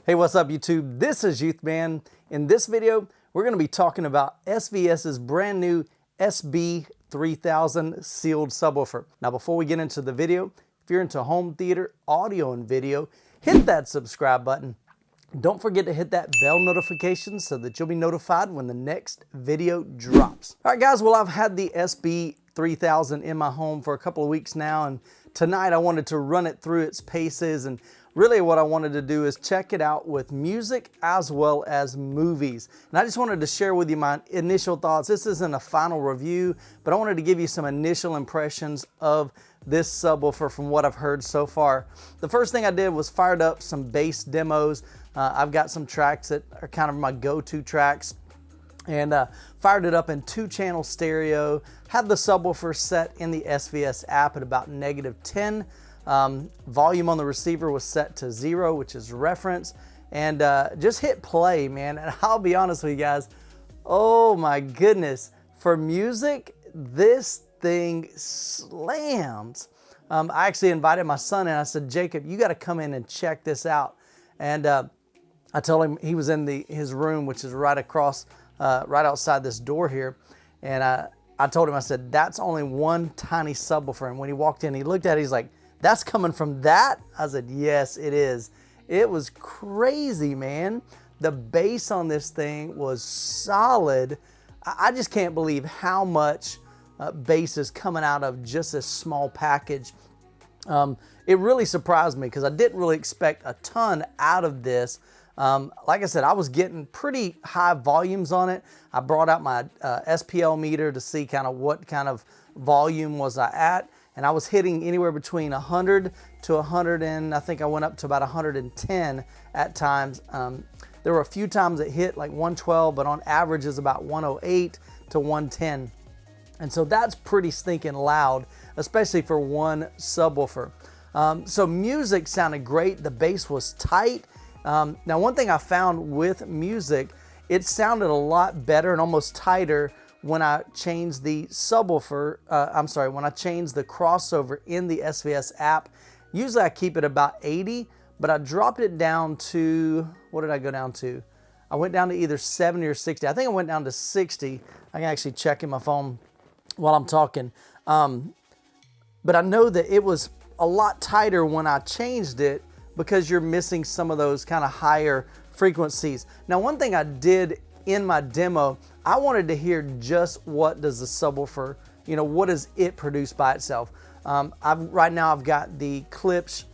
Hey, what's up YouTube? This is Youth Man. In this video, we're going to be talking about SVS's brand new SB3000 sealed subwoofer. Now before we get into the video, if you're into home theater, audio, and video, hit that subscribe button. Don't forget to hit that bell notification so that you'll be notified when the next video drops. All right guys, well I've had the SB3000 in my home for a couple of weeks now, and tonight I wanted to run it through its paces, and really what I wanted to do is check it out with music as well as movies. And I just wanted to share with you my initial thoughts. This isn't a final review, but I wanted to give you some initial impressions of this subwoofer from what I've heard so far. The first thing I did was fired up some bass demos. I've got some tracks that are kind of my go-to tracks, and fired it up in 2-channel stereo. Had the subwoofer set in the SVS app at about -10. Volume on the receiver was set to 0, which is reference, and just hit play, man. And I'll be honest with you guys, oh my goodness, for music, this thing slams. I actually invited my son and I said, Jacob, you got to come in and check this out. And I told him, he was in his room, which is right across, right outside this door here. And I told him, I said, that's only one tiny subwoofer. And when he walked in, he looked at it, he's like, that's coming from that? I said, yes, it is. It was crazy, man. The bass on this thing was solid. I just can't believe how much bass is coming out of just this small package. It really surprised me because I didn't really expect a ton out of this. Like I said, I was getting pretty high volumes on it. I brought out my SPL meter to see kind of what kind of volume was I at. And I was hitting anywhere between 100 to 100, and I think I went up to about 110 at times. There were a few times it hit like 112, but on average is about 108 to 110. And so that's pretty stinking loud, especially for one subwoofer. So music sounded great. The bass was tight. Now one thing I found with music, it sounded a lot better and almost tighter when I changed the subwoofer, when I changed the crossover in the SVS app. Usually I keep it about 80, but I dropped it down to, what did I go down to? I went down to either 70 or 60. I think I went down to 60. I can actually check in my phone while I'm talking. But I know that it was a lot tighter when I changed it because you're missing some of those kind of higher frequencies. Now, one thing I did in my demo, I wanted to hear just what does the subwoofer, what does it produce by itself. Right now I've got the Klipsch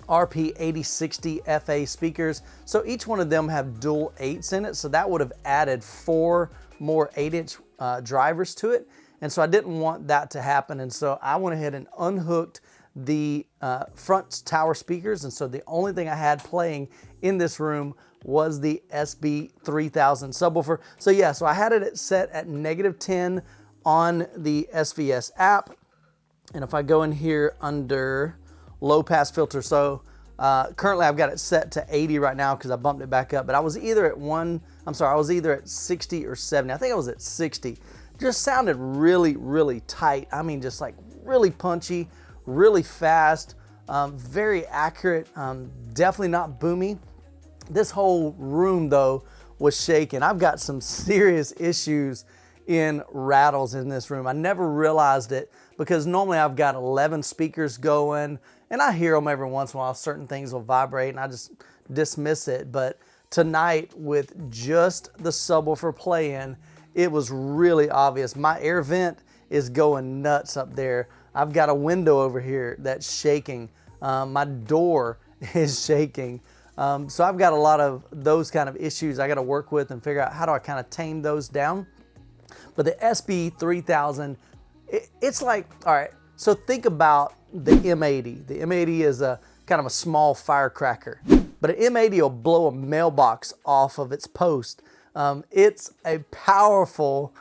RP8060 FA speakers. So each one of them have dual 8s in it. So that would have added 4 more 8-inch drivers to it. And so I didn't want that to happen. And so I went ahead and unhooked the front tower speakers. And so the only thing I had playing in this room was the SB3000 subwoofer. So yeah, so I had it set at -10 on the SVS app. And if I go in here under low pass filter, so currently I've got it set to 80 right now because I bumped it back up, but I was either at I was either at 60 or 70. I think I was at 60. Just sounded really, really tight. I mean, just like really punchy, really fast, very accurate, definitely not boomy. This whole room though was shaking. I've got some serious issues in rattles in this room. I never realized it because normally I've got 11 speakers going and I hear them every once in a while. Certain things will vibrate and I just dismiss it. But tonight with just the subwoofer playing, it was really obvious. My air vent is going nuts up there. I've got a window over here that's shaking. My door is shaking. So I've got a lot of those kind of issues I got to work with and figure out how do I kind of tame those down. But the SB3000, it's like, all right, so think about the M80. The M80 is a kind of a small firecracker, but an M80 will blow a mailbox off of its post. It's a powerful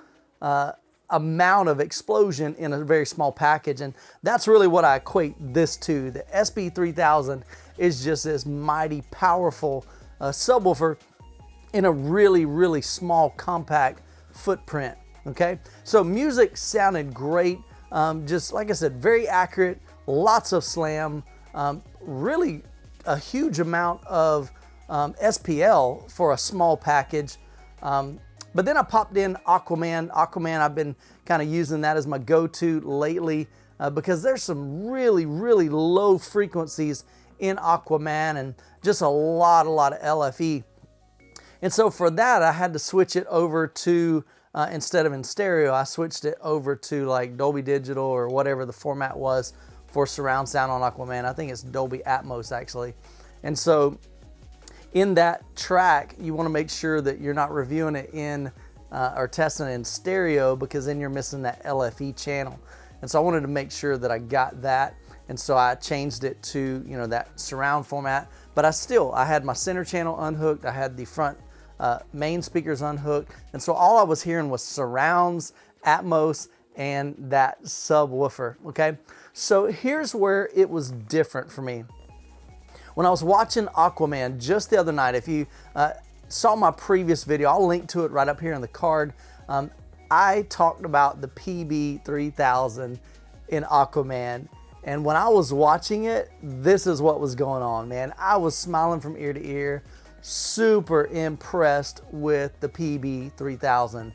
amount of explosion in a very small package, and that's really what I equate this to. The SB3000 is just this mighty powerful subwoofer in a really, really small compact footprint. Okay, so music sounded great. Just like I said, very accurate, lots of slam, really a huge amount of SPL for a small package. But then I popped in Aquaman. Aquaman, I've been kind of using that as my go-to lately because there's some really, really low frequencies in Aquaman and just a lot of LFE. And so for that, I had to switch it over to, instead of in stereo, I switched it over to like Dolby Digital or whatever the format was for surround sound on Aquaman. I think it's Dolby Atmos actually. And so in that track, you want to make sure that you're not reviewing it in or testing it in stereo, because then you're missing that LFE channel. And so I wanted to make sure that I got that. And so I changed it to, you know, that surround format. But I had my center channel unhooked. I had the front main speakers unhooked. And so all I was hearing was surrounds, Atmos, and that subwoofer, okay? So here's where it was different for me. When I was watching Aquaman just the other night, if you saw my previous video, I'll link to it right up here in the card. I talked about the PB3000 in Aquaman. And when I was watching it, this is what was going on, man. I was smiling from ear to ear, super impressed with the PB3000.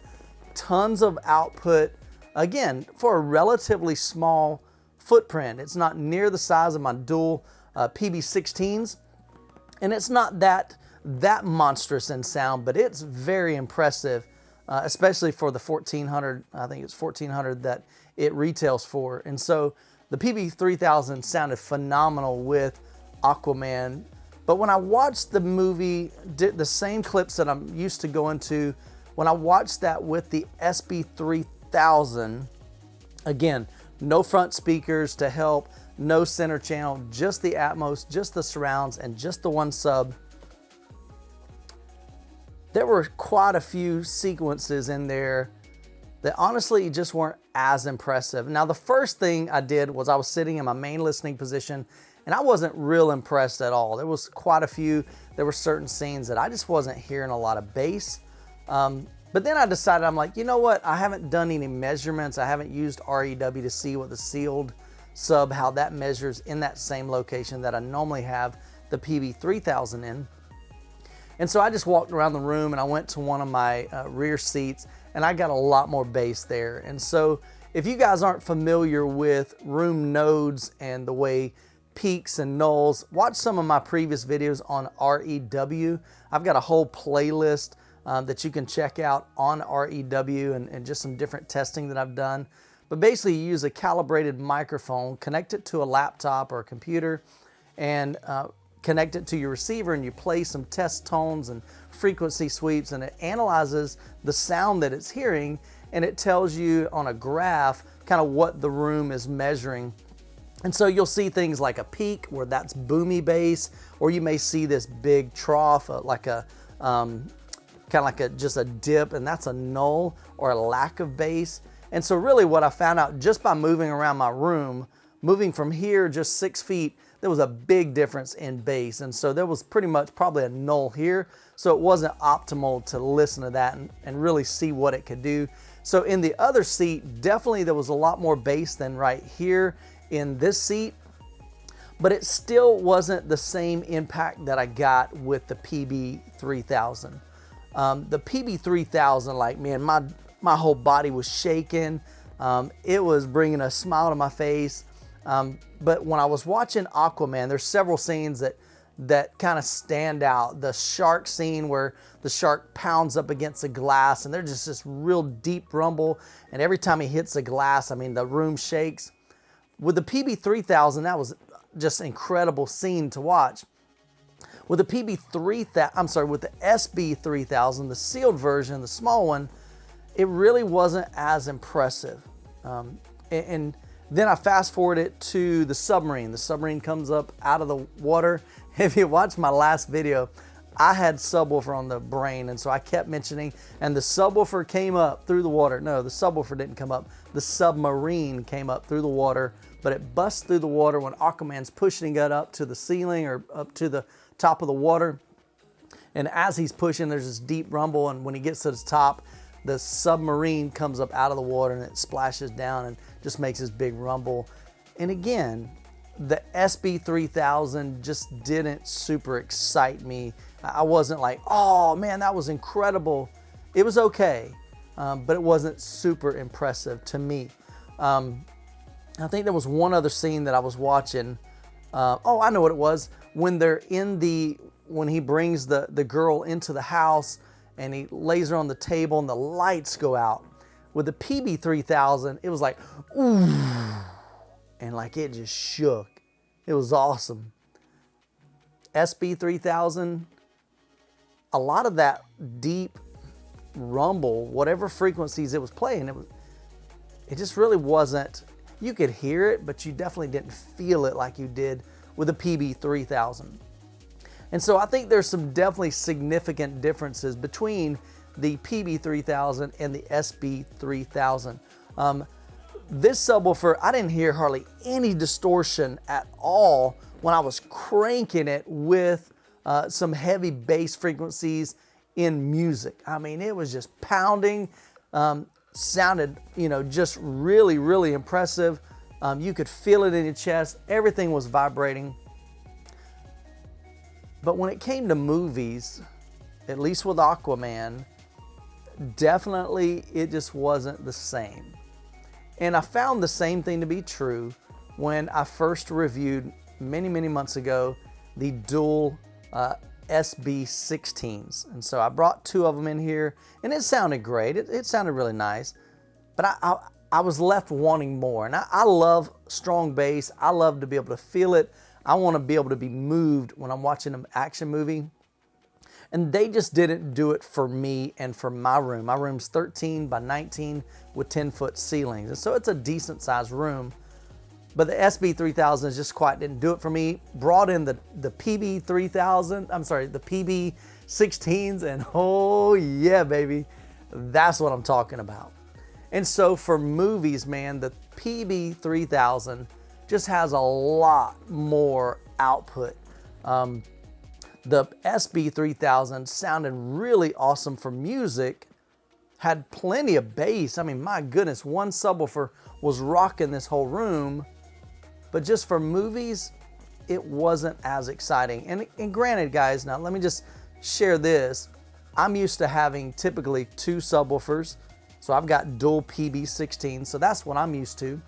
Tons of output, again, for a relatively small footprint. It's not near the size of my dual PB16s, and it's not that monstrous in sound, but it's very impressive, especially for the 1400, I think it's 1400 that it retails for. And so the PB3000 sounded phenomenal with Aquaman. But when I watched the movie, the same clips that I'm used to going to, when I watched that with the SB3000, again, no front speakers to help, no center channel, just the Atmos, just the surrounds, and just the one sub. There were quite a few sequences in there that honestly just weren't as impressive. Now, the first thing I did was I was sitting in my main listening position, and I wasn't real impressed at all. There was quite a few, there were certain scenes that I just wasn't hearing a lot of bass. But then I decided, I'm like, you know what? I haven't done any measurements. I haven't used REW to see what the sealed sub, how that measures in that same location that I normally have the PB3000 in. And so I just walked around the room and I went to one of my rear seats, and I got a lot more bass there. And so if you guys aren't familiar with room nodes and the way peaks and nulls, watch some of my previous videos on REW. I've got a whole playlist that you can check out on REW and just some different testing that I've done. But basically you use a calibrated microphone, connect it to a laptop or a computer, and connect it to your receiver, and you play some test tones and frequency sweeps, and it analyzes the sound that it's hearing, and it tells you on a graph kind of what the room is measuring. And so you'll see things like a peak where that's boomy bass, or you may see this big trough, like a kind of like just a dip, and that's a null or a lack of bass. And so really what I found out just by moving around my room, moving from here just 6 feet, there was a big difference in bass. And so there was pretty much probably a null here. So it wasn't optimal to listen to that and really see what it could do. So in the other seat, definitely there was a lot more bass than right here in this seat, but it still wasn't the same impact that I got with the PB3000. The PB3000, like, man, my whole body was shaking. It was bringing a smile to my face. But when I was watching Aquaman, there's several scenes that kind of stand out. The shark scene where the shark pounds up against the glass, and there's just this real deep rumble. And every time he hits the glass, I mean, the room shakes. With the PB3000, that was just an incredible scene to watch. With the with the SB3000, the sealed version, the small one, it really wasn't as impressive. And then I fast forward it to the submarine. The submarine comes up out of the water. If you watch my last video, I had subwoofer on the brain, and so I kept mentioning, and the subwoofer came up through the water. No, the subwoofer didn't come up. The submarine came up through the water, but it busts through the water when Aquaman's pushing it up to the ceiling or up to the top of the water. And as he's pushing, there's this deep rumble, and when he gets to the top, the submarine comes up out of the water and it splashes down and just makes this big rumble. And again, the SB3000 just didn't super excite me I wasn't like, oh man, that was incredible. It was okay, but it wasn't super impressive to me. I think there was one other scene that I was watching. Oh, I know what it was. When they're when he brings the girl into the house and he lays her on the table and the lights go out. With the PB3000, it was like, ooh, and like it just shook. It was awesome. SB3000, a lot of that deep rumble, whatever frequencies it was playing, it just really wasn't, you could hear it, but you definitely didn't feel it like you did with the PB3000. And so I think there's some definitely significant differences between the PB3000 and the SB3000. This subwoofer, I didn't hear hardly any distortion at all when I was cranking it with some heavy bass frequencies in music. I mean, it was just pounding, sounded, you know, just really, really impressive. You could feel it in your chest. Everything was vibrating. But when it came to movies, at least with Aquaman, definitely it just wasn't the same. And I found the same thing to be true when I first reviewed many, many months ago the dual SB16s. And so I brought two of them in here and it sounded great. It sounded really nice, but I was left wanting more. And I love strong bass. I love to be able to feel it. I want to be able to be moved when I'm watching an action movie. And they just didn't do it for me and for my room. My room's 13 by 19 with 10-foot ceilings. And so it's a decent sized room. But the SB3000 just quite didn't do it for me. Brought in the PB3000, I'm sorry, the PB16s, and oh yeah, baby, that's what I'm talking about. And so for movies, man, the PB3000 just has a lot more output. The SB3000 sounded really awesome for music, had plenty of bass. I mean, my goodness, one subwoofer was rocking this whole room, but just for movies, it wasn't as exciting. And granted, guys, now let me just share this. I'm used to having typically two subwoofers, so I've got dual PB16, so that's what I'm used to.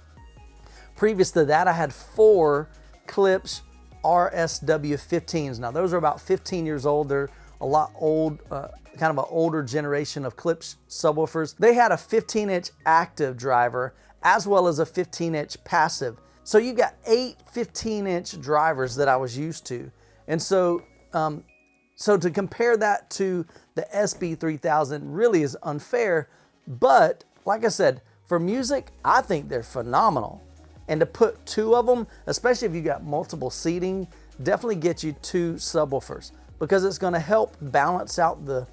Previous to that, I had 4 Klipsch RSW15s. Now those are about 15 years old. They're a lot old, kind of an older generation of Klipsch subwoofers. They had a 15-inch active driver as well as a 15-inch passive. So you got 8 15-inch drivers that I was used to. And so, so to compare that to the SB3000 really is unfair. But like I said, for music, I think they're phenomenal. And to put 2 of them, especially if you got multiple seating, definitely get you 2 subwoofers because it's going to help balance out the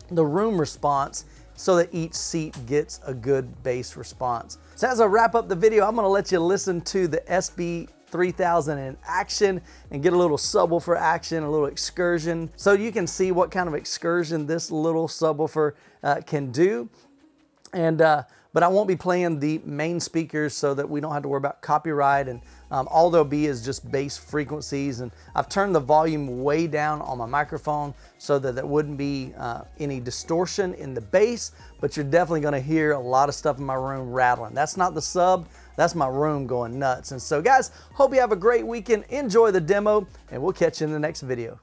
room response so that each seat gets a good bass response. So as I wrap up the video, I'm going to let you listen to the SB3000 in action and get a little subwoofer action, a little excursion, so you can see what kind of excursion this little subwoofer can do. And but I won't be playing the main speakers so that we don't have to worry about copyright, and all there'll be is just bass frequencies. And I've turned the volume way down on my microphone so that there wouldn't be any distortion in the bass, but you're definitely gonna hear a lot of stuff in my room rattling. That's not the sub, that's my room going nuts. And so guys, hope you have a great weekend, enjoy the demo, and we'll catch you in the next video.